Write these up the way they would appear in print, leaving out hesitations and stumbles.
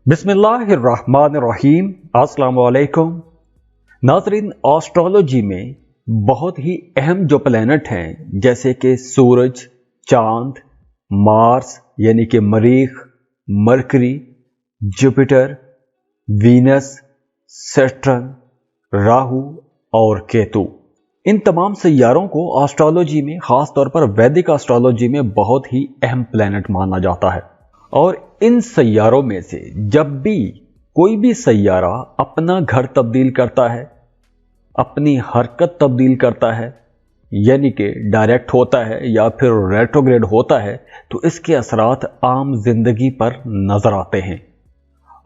बिस्मिल्लाहिर्रहमानिर्रहीम। अस्सलाम वालेकुम नाज़रीन, एस्ट्रोलॉजी में बहुत ही अहम जो प्लैनेट हैं जैसे कि सूरज, चांद, मार्स यानी कि मरीख, Mercury, Jupiter, Venus, Saturn, Rahu और केतु, इन तमाम सैयारों को एस्ट्रोलॉजी में, खास तौर पर वैदिक एस्ट्रोलॉजी में बहुत ही अहम प्लैनेट माना जाता है। और इन सैयारों में से जब भी कोई भी सैयारा अपना घर तब्दील करता है, अपनी हरकत तब्दील करता है, यानी कि डायरेक्ट होता है या फिर रेट्रोग्रेड होता है, तो इसके असरात आम जिंदगी पर नजर आते हैं।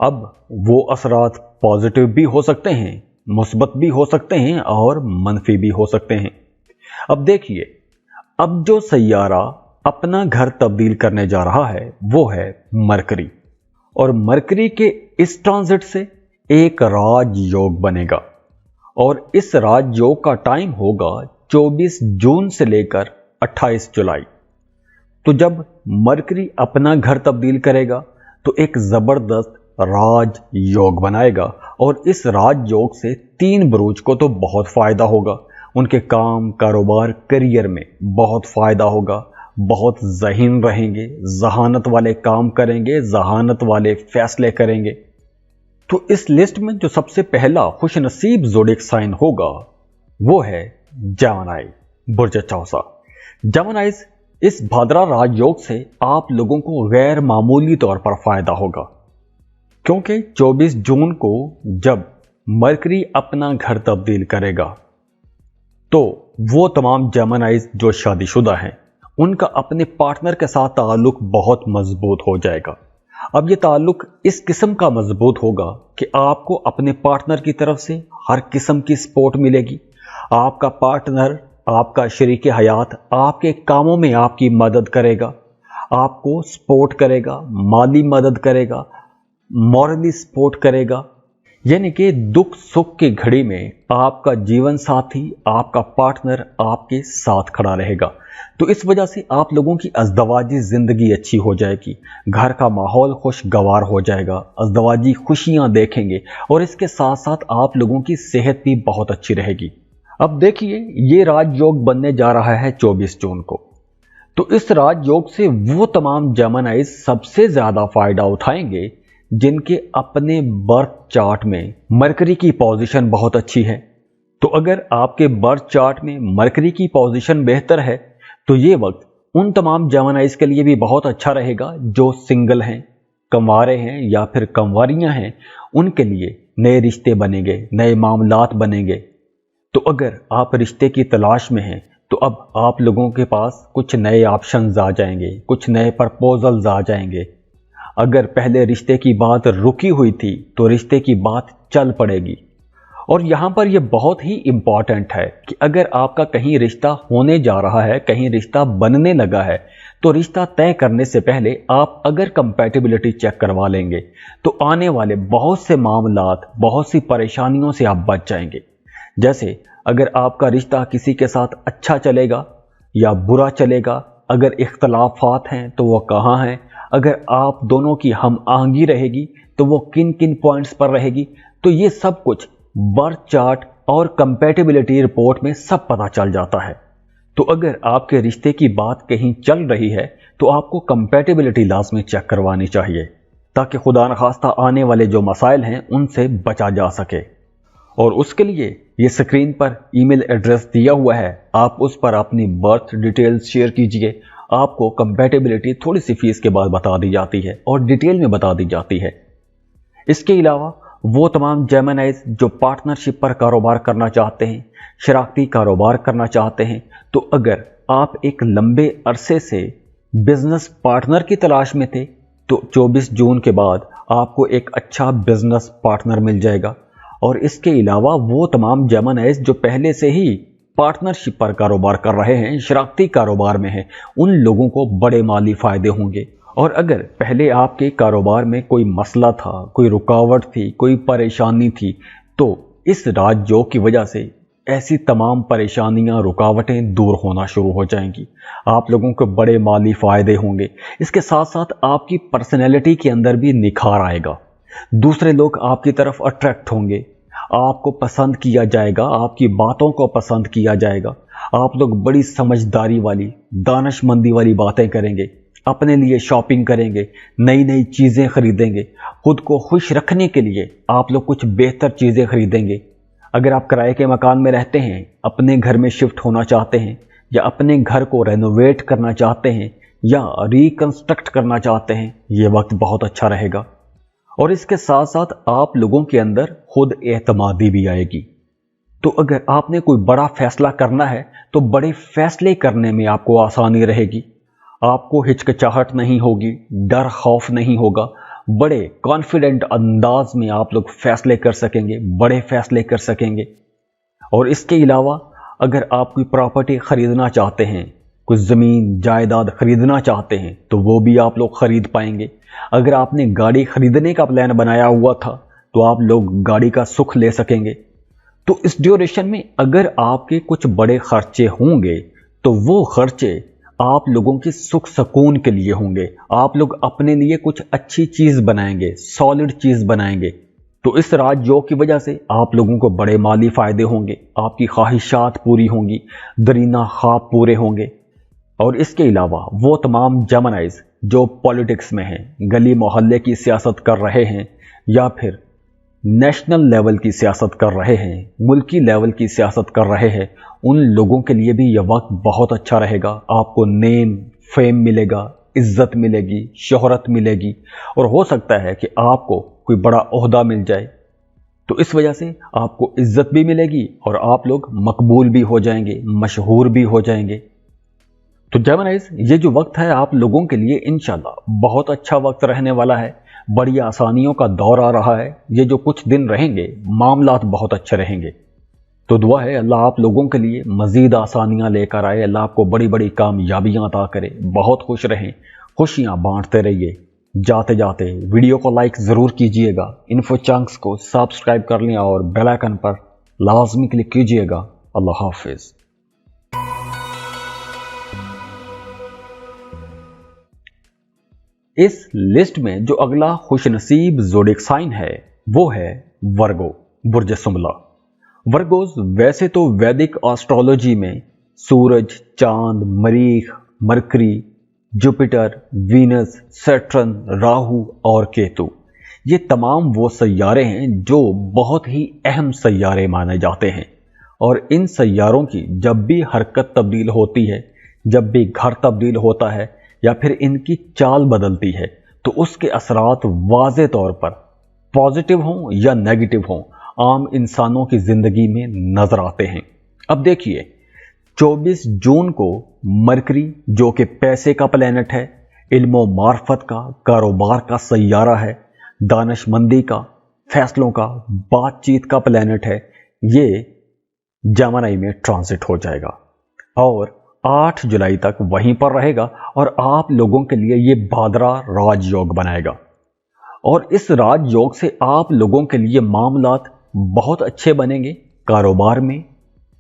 अब वो असरात पॉजिटिव भी हो सकते हैं, मुस्बत भी हो सकते हैं और मनफी भी हो सकते हैं। अब देखिए, अब जो सैयारा अपना घर तब्दील करने जा रहा है वो है मरकरी, और मरकरी के इस ट्रांजिट से एक राजयोग बनेगा और इस राजयोग का टाइम होगा 24 जून से लेकर 28 जुलाई। तो जब मरकरी अपना घर तब्दील करेगा तो एक जबरदस्त राजयोग बनाएगा और इस राजयोग से 3 बुरूज को तो बहुत फायदा होगा। उनके काम, कारोबार, करियर में बहुत फायदा होगा, बहुत ज़हीन रहेंगे, जहानत वाले काम करेंगे, जहानत वाले फैसले करेंगे। तो इस लिस्ट में जो सबसे पहला खुशनसीब ज़ोडिक साइन होगा वो है जेमिनी, बुर्ज चौसा। जेमिनीज, इस भाद्रा राजयोग से आप लोगों को गैर मामूली तौर पर फायदा होगा, क्योंकि 24 जून को जब मरकरी अपना घर तब्दील करेगा तो वो तमाम जेमिनीज जो शादीशुदा हैं उनका अपने पार्टनर के साथ ताल्लुक बहुत मजबूत हो जाएगा। अब ये ताल्लुक इस किस्म का मजबूत होगा कि आपको अपने पार्टनर की तरफ से हर किस्म की सपोर्ट मिलेगी। आपका पार्टनर, आपका शरीके हयात आपके कामों में आपकी मदद करेगा, आपको सपोर्ट करेगा, माली मदद करेगा, मॉरली सपोर्ट करेगा। यानी कि दुख सुख की घड़ी में आपका जीवन साथी, आपका पार्टनर आपके साथ खड़ा रहेगा। तो इस वजह से आप लोगों की अज़दवाजी जिंदगी अच्छी हो जाएगी, घर का माहौल खुशगवार हो जाएगा, अज़दवाजी खुशियां देखेंगे और इसके साथ साथ आप लोगों की सेहत भी बहुत अच्छी रहेगी। अब देखिए, ये राजयोग बनने जा रहा है 24 जून को। तो इस राजयोग से वो तमाम जेमिनीज सबसे ज्यादा फायदा उठाएंगे जिनके अपने बर्थ चार्ट में मरकरी की पोजीशन बहुत अच्छी है। तो अगर आपके बर्थ चार्ट में मरकरी की पोजीशन बेहतर है तो ये वक्त उन तमाम जेमिनीज के लिए भी बहुत अच्छा रहेगा जो सिंगल हैं, कंवारे हैं या फिर कंवारियां हैं। उनके लिए नए रिश्ते बनेंगे, नए मामलात बनेंगे। तो अगर आप रिश्ते की तलाश में हैं तो अब आप लोगों के पास कुछ नए ऑप्शंस आ जाएंगे, कुछ नए प्रपोजल्स आ जाएंगे। अगर पहले रिश्ते की बात रुकी हुई थी तो रिश्ते की बात चल पड़ेगी। और यहां पर यह बहुत ही इंपॉर्टेंट है कि अगर आपका कहीं रिश्ता होने जा रहा है, कहीं रिश्ता बनने लगा है, तो रिश्ता तय करने से पहले आप अगर कंपैटिबिलिटी चेक करवा लेंगे तो आने वाले बहुत से मामलात, बहुत सी परेशानियों से आप बच जाएंगे। जैसे अगर आपका रिश्ता किसी के साथ अच्छा चलेगा या बुरा चलेगा, अगर इख्तलाफात हैं तो वो कहाँ हैं, अगर आप दोनों की हम आहंगी रहेगी तो वो किन किन पॉइंट्स पर रहेगी, तो ये सब कुछ बर्थ चार्ट और कंपैटिबिलिटी रिपोर्ट में सब पता चल जाता है। तो अगर आपके रिश्ते की बात कहीं चल रही है तो आपको कंपैटिबिलिटी लाजमी चेक करवानी चाहिए, ताकि खुदा न खास्ता आने वाले जो मसाइल हैं उनसे बचा जा सके। और उसके लिए ये स्क्रीन पर ईमेल एड्रेस दिया हुआ है, आप उस पर अपनी बर्थ डिटेल्स शेयर कीजिए। आपको कंपैटिबिलिटी थोड़ी सी फीस के बाद बता दी जाती है और डिटेल में बता दी जाती है। इसके अलावा वो तमाम जेमिनीज जो पार्टनरशिप पर कारोबार करना चाहते हैं, शराकती कारोबार करना चाहते हैं, तो अगर आप एक लंबे अरसे से बिजनेस पार्टनर की तलाश में थे तो 24 जून के बाद आपको एक अच्छा बिजनेस पार्टनर मिल जाएगा। और इसके अलावा वो तमाम जेमिनीज जो पहले से ही पार्टनरशिप पर कारोबार कर रहे हैं, शराकती कारोबार में हैं, उन लोगों को बड़े माली फायदे होंगे। और अगर पहले आपके कारोबार में कोई मसला था, कोई रुकावट थी, कोई परेशानी थी, तो इस राजयोग की वजह से ऐसी तमाम परेशानियां, रुकावटें दूर होना शुरू हो जाएंगी। आप लोगों को बड़े माली फायदे होंगे। इसके साथ साथ आपकी पर्सनैलिटी के अंदर भी निखार आएगा। दूसरे लोग आपकी तरफ अट्रैक्ट होंगे, आपको पसंद किया जाएगा, आपकी बातों को पसंद किया जाएगा। आप लोग बड़ी समझदारी वाली, दानिशमंदी वाली बातें करेंगे, अपने लिए शॉपिंग करेंगे, नई नई चीज़ें खरीदेंगे, खुद को खुश रखने के लिए आप लोग कुछ बेहतर चीज़ें खरीदेंगे। अगर आप किराए के मकान में रहते हैं, अपने घर में शिफ्ट होना चाहते हैं, या अपने घर को रेनोवेट करना चाहते हैं, या रिकंस्ट्रक्ट करना चाहते हैं, ये वक्त बहुत अच्छा रहेगा। और इसके साथ साथ आप लोगों के अंदर खुद एतमादी भी आएगी। तो अगर आपने कोई बड़ा फैसला करना है तो बड़े फैसले करने में आपको आसानी रहेगी, आपको हिचकिचाहट नहीं होगी, डर खौफ नहीं होगा, बड़े कॉन्फिडेंट अंदाज में आप लोग फैसले कर सकेंगे, बड़े फैसले कर सकेंगे। और इसके अलावा अगर आप कोई प्रॉपर्टी खरीदना चाहते हैं, कुछ ज़मीन जायदाद खरीदना चाहते हैं, तो वो भी आप लोग खरीद पाएंगे। अगर आपने गाड़ी खरीदने का प्लान बनाया हुआ था तो आप लोग गाड़ी का सुख ले सकेंगे। तो इस ड्यूरेशन में अगर आपके कुछ बड़े खर्चे होंगे तो वो खर्चे आप लोगों के सुख सुकून के लिए होंगे। आप लोग अपने लिए कुछ अच्छी चीज़ बनाएंगे, सॉलिड चीज़ बनाएंगे। तो इस राजयोग की वजह से आप लोगों को बड़े माली फ़ायदे होंगे, आपकी ख्वाहिशात पूरी होंगी, दरीना ख्वाब पूरे होंगे। और इसके अलावा वो तमाम जेमिनीज़ जो पॉलिटिक्स में हैं, गली मोहल्ले की सियासत कर रहे हैं, या फिर नेशनल लेवल की सियासत कर रहे हैं, मुल्की लेवल की सियासत कर रहे हैं, उन लोगों के लिए भी यह वक्त बहुत अच्छा रहेगा। आपको नेम फेम मिलेगा, इज्जत मिलेगी, शोहरत मिलेगी, और हो सकता है कि आपको कोई बड़ा ओहदा मिल जाए। तो इस वजह से आपको इज्जत भी मिलेगी और आप लोग मकबूल भी हो जाएंगे, मशहूर भी हो जाएंगे। तो जेमिनीज़, ये जो वक्त है आप लोगों के लिए इंशाल्लाह बहुत अच्छा वक्त रहने वाला है। बड़ी आसानियों का दौर आ रहा है। ये जो कुछ दिन रहेंगे, मामलात बहुत अच्छे रहेंगे। तो दुआ है अल्लाह आप लोगों के लिए मज़ीद आसानियाँ लेकर आए, अल्लाह आपको बड़ी बड़ी कामयाबियाँ अता करे, बहुत खुश रहें, खुशियाँ बांटते रहिए। जाते जाते वीडियो को लाइक ज़रूर कीजिएगा, इन्फो चंक्स को सब्सक्राइब कर लें और बेल आइकन पर लाजमी क्लिक कीजिएगा। अल्लाह हाफिज़। इस लिस्ट में जो अगला खुशनसीब ज़ोडिक साइन है वो है वर्गो, बुर्ज सुमला। वर्गोज वैसे तो वैदिक एस्ट्रोलॉजी में सूरज, चांद, मरीख, Mercury, Jupiter, Venus, Saturn, Rahu और केतु, ये तमाम वो सैयारे हैं जो बहुत ही अहम सैयारे माने जाते हैं। और इन सैयारों की जब भी हरकत तब्दील होती है, जब भी घर तब्दील होता है, या फिर इनकी चाल बदलती है, तो उसके असरात वाज़े तौर पर पॉजिटिव हों या नेगेटिव हों, आम इंसानों की ज़िंदगी में नज़र आते हैं। अब देखिए, 24 जून को मरकरी, जो कि पैसे का प्लैनेट है, इल्मो मार्फत का, कारोबार का सैयारा है, दानिशमंदी का, फैसलों का, बातचीत का प्लैनेट है, ये जेमिनी में ट्रांजिट हो जाएगा और 8 जुलाई तक वहीं पर रहेगा और आप लोगों के लिए ये भाद्रा राजयोग बनाएगा। और इस राजयोग से आप लोगों के लिए मामलात बहुत अच्छे बनेंगे। कारोबार में,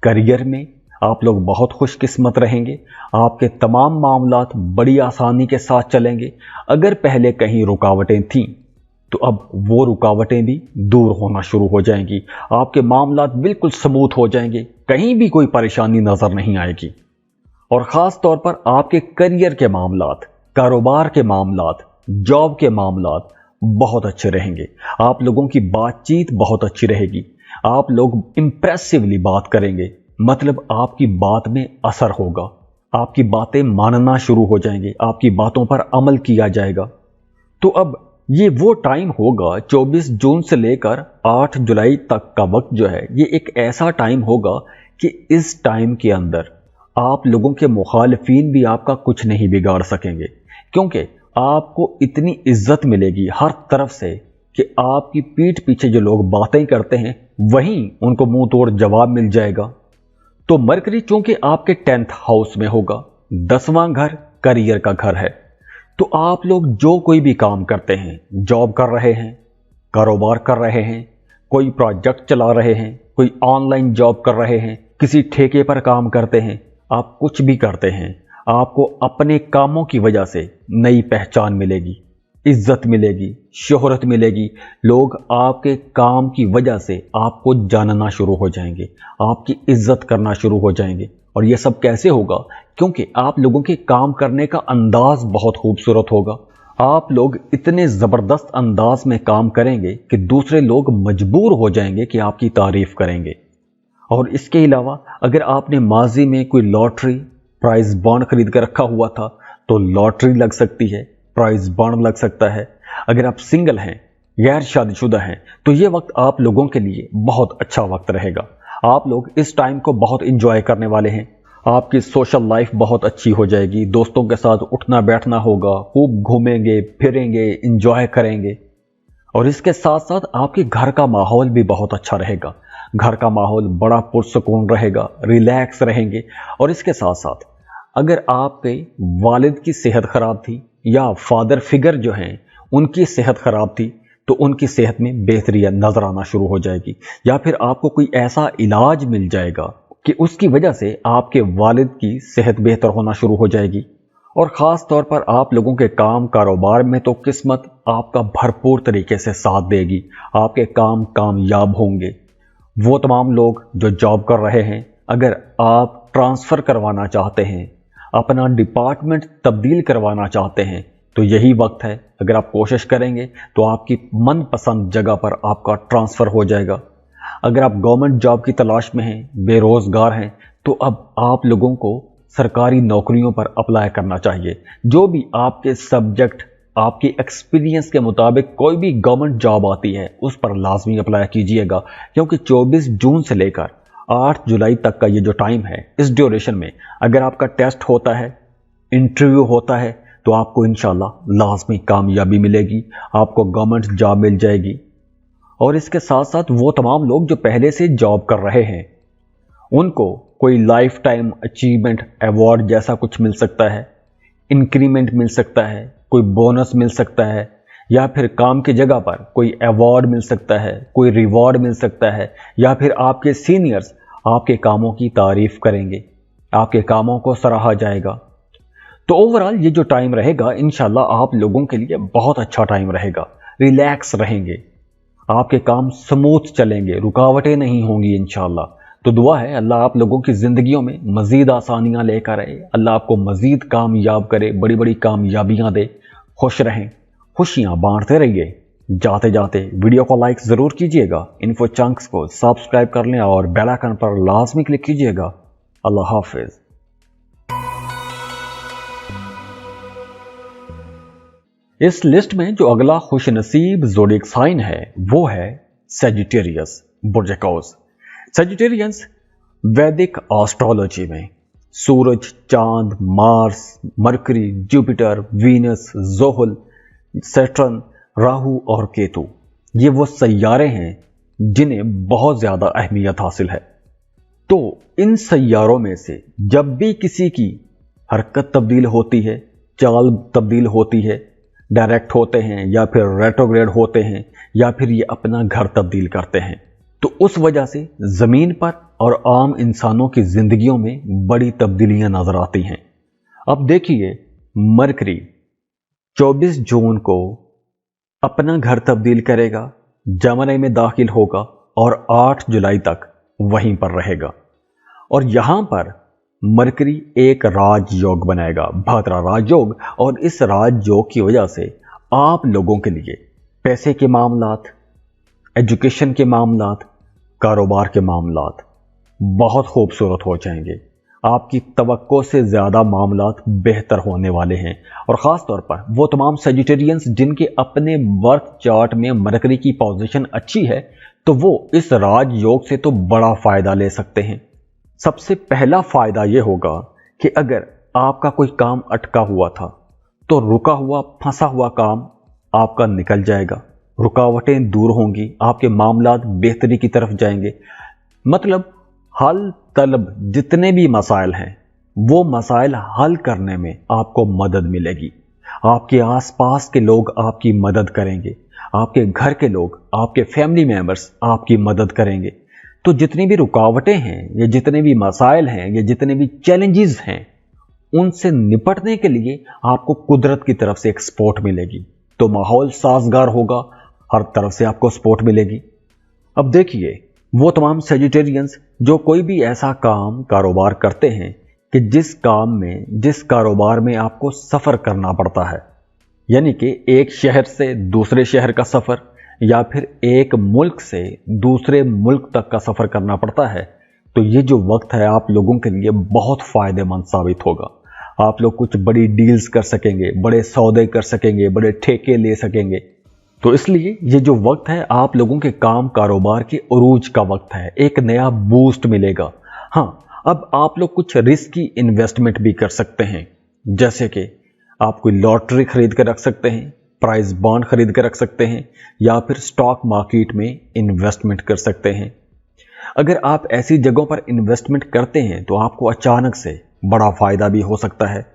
करियर में आप लोग बहुत खुशकिस्मत रहेंगे। आपके तमाम मामलात बड़ी आसानी के साथ चलेंगे। अगर पहले कहीं रुकावटें थीं तो अब वो रुकावटें भी दूर होना शुरू हो जाएंगी। आपके मामलात बिल्कुल स्मूथ हो जाएंगे, कहीं भी कोई परेशानी नजर नहीं आएगी। और ख़ास तौर पर आपके करियर के मामलात, कारोबार के मामलात, जॉब के मामलात बहुत अच्छे रहेंगे। आप लोगों की बातचीत बहुत अच्छी रहेगी। आप लोग इंप्रेसिवली बात करेंगे, मतलब आपकी बात में असर होगा, आपकी बातें मानना शुरू हो जाएंगे, आपकी बातों पर अमल किया जाएगा। तो अब ये वो टाइम होगा, 24 जून से लेकर 8 जुलाई तक का वक्त जो है, ये एक ऐसा टाइम होगा कि इस टाइम के अंदर आप लोगों के मुखालिफिन भी आपका कुछ नहीं बिगाड़ सकेंगे, क्योंकि आपको इतनी इज्जत मिलेगी हर तरफ से कि आपकी पीठ पीछे जो लोग बातें करते हैं वहीं उनको मुंह तोड़ जवाब मिल जाएगा। तो मरकरी चूंकि आपके 10th हाउस में होगा, 10वां घर करियर का घर है, तो आप लोग जो कोई भी काम करते हैं, जॉब कर रहे हैं, कारोबार कर रहे हैं, कोई प्रोजेक्ट चला रहे हैं, कोई ऑनलाइन जॉब कर रहे हैं, किसी ठेके पर काम करते हैं, आप कुछ भी करते हैं, आपको अपने कामों की वजह से नई पहचान मिलेगी, इज्जत मिलेगी, शोहरत मिलेगी, लोग आपके काम की वजह से आपको जानना शुरू हो जाएंगे, आपकी इज्जत करना शुरू हो जाएंगे। और ये सब कैसे होगा? क्योंकि आप लोगों के काम करने का अंदाज बहुत खूबसूरत होगा। आप लोग इतने ज़बरदस्त अंदाज में काम करेंगे कि दूसरे लोग मजबूर हो जाएंगे कि आपकी तारीफ करेंगे। और इसके अलावा अगर आपने माजी में कोई लॉटरी प्राइज बॉन्ड खरीद कर रखा हुआ था तो लॉटरी लग सकती है, प्राइज बॉन्ड लग सकता है। अगर आप सिंगल हैं, गैर शादीशुदा हैं, तो ये वक्त आप लोगों के लिए बहुत अच्छा वक्त रहेगा। आप लोग इस टाइम को बहुत इंजॉय करने वाले हैं। आपकी सोशल लाइफ बहुत अच्छी हो जाएगी, दोस्तों के साथ उठना बैठना होगा, खूब घूमेंगे फिरेंगे, इंजॉय करेंगे। और इसके साथ साथ आपके घर का माहौल भी बहुत अच्छा रहेगा। घर का माहौल बड़ा पुरसुकून रहेगा, रिलैक्स रहेंगे। और इसके साथ साथ अगर आपके वालिद की सेहत खराब थी या फादर फिगर जो हैं उनकी सेहत खराब थी तो उनकी सेहत में बेहतरी नजर आना शुरू हो जाएगी, या फिर आपको कोई ऐसा इलाज मिल जाएगा कि उसकी वजह से आपके वालिद की सेहत बेहतर होना शुरू हो जाएगी। और ख़ास तौर पर आप लोगों के काम कारोबार में तो किस्मत आपका भरपूर तरीके से साथ देगी, आपके काम कामयाब होंगे। वो तमाम लोग जो जॉब कर रहे हैं, अगर आप ट्रांसफ़र करवाना चाहते हैं, अपना डिपार्टमेंट तब्दील करवाना चाहते हैं, तो यही वक्त है। अगर आप कोशिश करेंगे तो आपकी मनपसंद जगह पर आपका ट्रांसफ़र हो जाएगा। अगर आप गवर्नमेंट जॉब की तलाश में हैं, बेरोज़गार हैं, तो अब आप लोगों को सरकारी नौकरियों पर अप्लाई करना चाहिए। जो भी आपके सब्जेक्ट, आपकी एक्सपीरियंस के मुताबिक कोई भी गवर्नमेंट जॉब आती है उस पर लाजमी अप्लाई कीजिएगा, क्योंकि 24 जून से लेकर 8 जुलाई तक का ये जो टाइम है, इस ड्यूरेशन में अगर आपका टेस्ट होता है, इंटरव्यू होता है, तो आपको इंशाल्लाह लाजमी कामयाबी मिलेगी, आपको गवर्नमेंट जॉब मिल जाएगी। और इसके साथ साथ वो तमाम लोग जो पहले से जॉब कर रहे हैं उनको कोई लाइफ टाइम अचीवमेंट अवार्ड जैसा कुछ मिल सकता है, इंक्रीमेंट मिल सकता है, कोई बोनस मिल सकता है, या फिर काम की जगह पर कोई अवार्ड मिल सकता है, कोई रिवॉर्ड मिल सकता है, या फिर आपके सीनियर्स आपके कामों की तारीफ करेंगे, आपके कामों को सराहा जाएगा। तो ओवरऑल ये जो टाइम रहेगा इंशाल्लाह आप लोगों के लिए बहुत अच्छा टाइम रहेगा, रिलैक्स रहेंगे, आपके काम स्मूथ चलेंगे, रुकावटें नहीं होंगी इंशाल्लाह। तो दुआ है अल्लाह आप लोगों की ज़िंदगियों में मज़ीद आसानियाँ लेकर आए, अल्लाह आपको मज़ीद कामयाब करे, बड़ी बड़ी कामयाबियाँ दे। खुश रहें, खुशियाँ बांटते रहिए। जाते जाते वीडियो को लाइक ज़रूर कीजिएगा, इन्फो चंक्स को सब्सक्राइब कर लें और बेल आइकन पर लाजमी क्लिक कीजिएगा। अल्लाह हाफिज़। इस लिस्ट में जो अगला खुशनसीब ज़ोडिएक साइन है वो है सजिटेरियस, बुर्ज कौस। सजिटेरियंस वैदिक एस्ट्रोलॉजी में सूरज, चांद, Mars, mercury, Jupiter, Venus, Johal, Saturn, Rahu और केतु, ये वो सैयारे हैं जिन्हें बहुत ज़्यादा अहमियत हासिल है। तो इन सैयारों में से जब भी किसी की हरकत तब्दील होती है, चाल तब्दील होती है, डायरेक्ट होते हैं या फिर रेट्रोग्रेड होते हैं या फिर ये अपना घर तब्दील करते हैं, तो उस वजह से ज़मीन पर और आम इंसानों की ज़िंदगियों में बड़ी तब्दीलियां नज़र आती हैं। अब देखिए, मरकरी 24 जून को अपना घर तब्दील करेगा, जमने में दाखिल होगा और 8 जुलाई तक वहीं पर रहेगा। और यहाँ पर मरकरी एक राजयोग बनाएगा, भाद्रा राजयोग। और इस राजयोग की वजह से आप लोगों के लिए पैसे के मामलात, एजुकेशन के मामलात, कारोबार के मामलात बहुत खूबसूरत हो जाएंगे। आपकी तवक्को से ज़्यादा मामलात बेहतर होने वाले हैं। और ख़ास तौर पर वो तमाम सजिटेरियंस जिनके अपने बर्थ चार्ट में मरकरी की पोजीशन अच्छी है, तो वो इस राजयोग से तो बड़ा फ़ायदा ले सकते हैं। सबसे पहला फ़ायदा ये होगा कि अगर आपका कोई काम अटका हुआ था तो रुका हुआ, फंसा हुआ काम आपका निकल जाएगा, रुकावटें दूर होंगी, आपके मामलात बेहतरी की तरफ जाएंगे। मतलब हल तलब जितने भी मसाइल हैं वो मसाइल हल करने में आपको मदद मिलेगी। आपके आसपास के लोग आपकी मदद करेंगे, आपके घर के लोग, आपके फैमिली मेंबर्स आपकी मदद करेंगे। तो जितनी भी रुकावटें हैं, ये जितने भी मसाइल हैं, ये जितने भी चैलेंजेस हैं, उनसे निपटने के लिए आपको कुदरत की तरफ से एक सपोर्ट मिलेगी। तो माहौल साजगार होगा, हर तरफ से आपको सपोर्ट मिलेगी। अब देखिए, वो तमाम सेजिटेरियंस जो कोई भी ऐसा काम कारोबार करते हैं कि जिस कारोबार में आपको सफ़र करना पड़ता है, यानी कि एक शहर से दूसरे शहर का सफ़र या फिर एक मुल्क से दूसरे मुल्क तक का सफ़र करना पड़ता है, तो ये जो वक्त है आप लोगों के लिए बहुत फ़ायदेमंद साबित होगा। आप लोग कुछ बड़ी डील्स कर सकेंगे, बड़े सौदे कर सकेंगे, बड़े ठेके ले सकेंगे। तो इसलिए ये जो वक्त है आप लोगों के काम कारोबार के उरूज का वक्त है, एक नया बूस्ट मिलेगा। हाँ, अब आप लोग कुछ रिस्की इन्वेस्टमेंट भी कर सकते हैं, जैसे कि आप कोई लॉटरी खरीद कर रख सकते हैं, प्राइज बॉन्ड खरीद कर रख सकते हैं, या फिर स्टॉक मार्केट में इन्वेस्टमेंट कर सकते हैं। अगर आप ऐसी जगहों पर इन्वेस्टमेंट करते हैं तो आपको अचानक से बड़ा फायदा भी हो सकता है।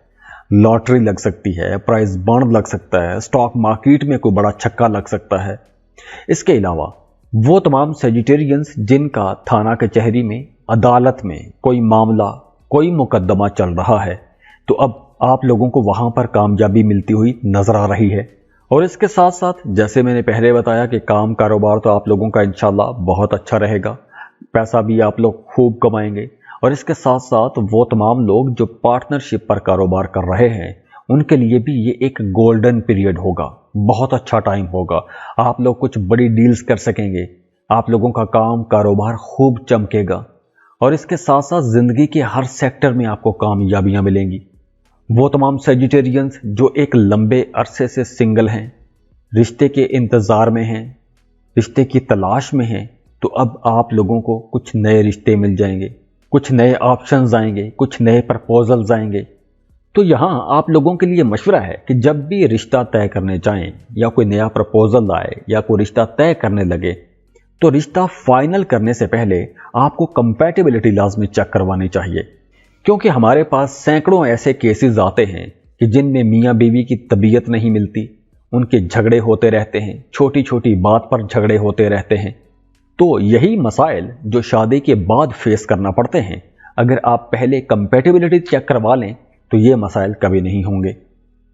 लॉटरी लग सकती है, प्राइज बॉन्ड लग सकता है, स्टॉक मार्केट में कोई बड़ा छक्का लग सकता है। इसके अलावा वो तमाम सेजिटेरियंस जिनका थाना कचहरी में, अदालत में कोई मामला, कोई मुकदमा चल रहा है, तो अब आप लोगों को वहां पर कामयाबी मिलती हुई नजर आ रही है। और इसके साथ साथ जैसे मैंने पहले बताया कि काम कारोबार तो आप लोगों का इंशाल्लाह बहुत अच्छा रहेगा, पैसा भी आप लोग खूब कमाएंगे। और इसके साथ साथ वो तमाम लोग जो पार्टनरशिप पर कारोबार कर रहे हैं उनके लिए भी ये एक गोल्डन पीरियड होगा, बहुत अच्छा टाइम होगा। आप लोग कुछ बड़ी डील्स कर सकेंगे, आप लोगों का काम कारोबार खूब चमकेगा और इसके साथ साथ जिंदगी के हर सेक्टर में आपको कामयाबियां मिलेंगी। वो तमाम सेजिटेरियंस जो एक लंबे अरसे से सिंगल हैं, रिश्ते के इंतजार में हैं, रिश्ते की तलाश में हैं, तो अब आप लोगों को कुछ नए रिश्ते मिल जाएंगे, कुछ नए ऑप्शंस आएंगे, कुछ नए प्रपोजल्स आएंगे। तो यहाँ आप लोगों के लिए मशवरा है कि जब भी रिश्ता तय करने जाएं या कोई नया प्रपोजल आए या कोई रिश्ता तय करने लगे, तो रिश्ता फाइनल करने से पहले आपको कंपैटिबिलिटी लाजमी चेक करवानी चाहिए, क्योंकि हमारे पास सैकड़ों ऐसे केसेस आते हैं कि जिनमें मियाँ बीवी की तबीयत नहीं मिलती, उनके झगड़े होते रहते हैं, छोटी छोटी बात पर झगड़े होते रहते हैं। तो यही मसाइल जो शादी के बाद फेस करना पड़ते हैं, अगर आप पहले कंपैटिबिलिटी चेक करवा लें तो ये मसाइल कभी नहीं होंगे।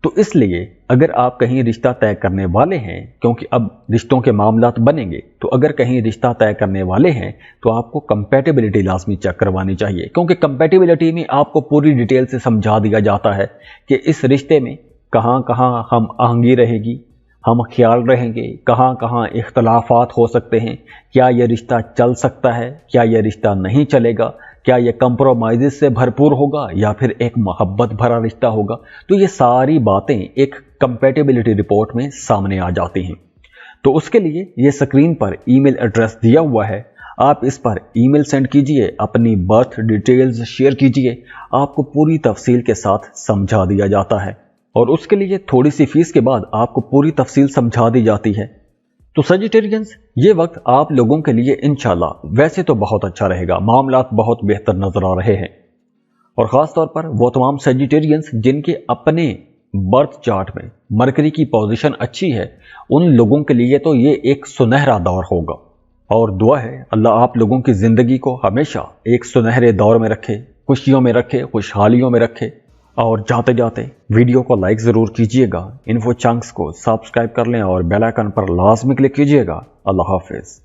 तो इसलिए अगर आप कहीं रिश्ता तय करने वाले हैं, क्योंकि अब रिश्तों के मामलात बनेंगे, तो अगर कहीं रिश्ता तय करने वाले हैं तो आपको कंपैटिबिलिटी लाजमी चेक करवानी चाहिए, क्योंकि कंपैटिबिलिटी में आपको पूरी डिटेल से समझा दिया जाता है कि इस रिश्ते में कहाँ कहाँ हम आहंगी रहेगी, हम ख्याल रहेंगे, कहाँ कहाँ इख्तलाफात हो सकते हैं, क्या यह रिश्ता चल सकता है, क्या यह रिश्ता नहीं चलेगा, क्या यह कंप्रोमाइज़ से भरपूर होगा या फिर एक मोहब्बत भरा रिश्ता होगा। तो ये सारी बातें एक कंपैटिबिलिटी रिपोर्ट में सामने आ जाती हैं। तो उसके लिए ये स्क्रीन पर ईमेल एड्रेस दिया हुआ है, आप इस पर ईमेल सेंड कीजिए, अपनी बर्थ डिटेल्स शेयर कीजिए, आपको पूरी तफसील के साथ समझा दिया जाता है और उसके लिए थोड़ी सी फीस के बाद आपको पूरी तफसील समझा दी जाती है। तो सेजिटेरियंस, ये वक्त आप लोगों के लिए इंशाल्लाह वैसे तो बहुत अच्छा रहेगा, मामलात बहुत बेहतर नजर आ रहे हैं। और ख़ास तौर पर वो तमाम सेजिटेरियंस जिनके अपने बर्थ चार्ट में मरकरी की पोजीशन अच्छी है, उन लोगों के लिए तो ये एक सुनहरा दौर होगा। और दुआ है अल्लाह आप लोगों की ज़िंदगी को हमेशा एक सुनहरे दौर में रखे, खुशियों में रखे, खुशहालियों में रखे। और जाते जाते वीडियो को लाइक ज़रूर कीजिएगा, इन्फो चंक्स को सब्सक्राइब कर लें और बेल आइकन पर लाजमी क्लिक कीजिएगा। अल्लाह हाफिज़।